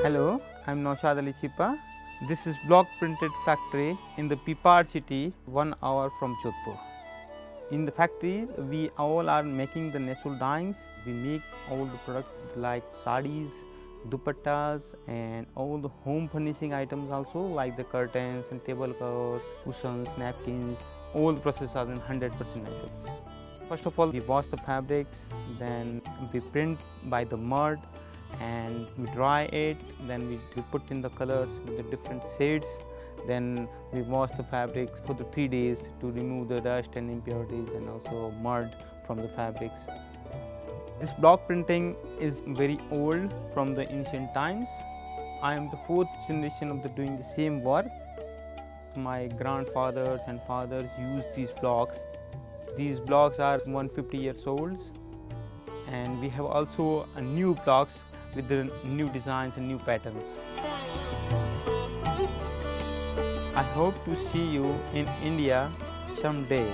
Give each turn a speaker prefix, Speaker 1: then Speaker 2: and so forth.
Speaker 1: Hello, I'm Naushad Ali Chipa. This is block printed factory in the Pipar City, 1 hour from Jodhpur. In the factory, we all are making the natural dyes. We make all the products like sarees, dupattas and all the home furnishing items also, like the curtains and table covers, cushions, napkins. All the processes are 100% natural. First of all, we wash the fabrics, then we print by the mud and we dry it, then we put in the colors with the different shades, then we wash the fabrics for the 3 days to remove the dust and impurities and also mud from the fabrics. This block printing is very old from the ancient times. I am the 4th generation of doing the same work. My grandfathers and fathers used these blocks. These blocks are 150 years old, and we have also a new blocks with the new designs and new patterns. I hope to see you in India someday.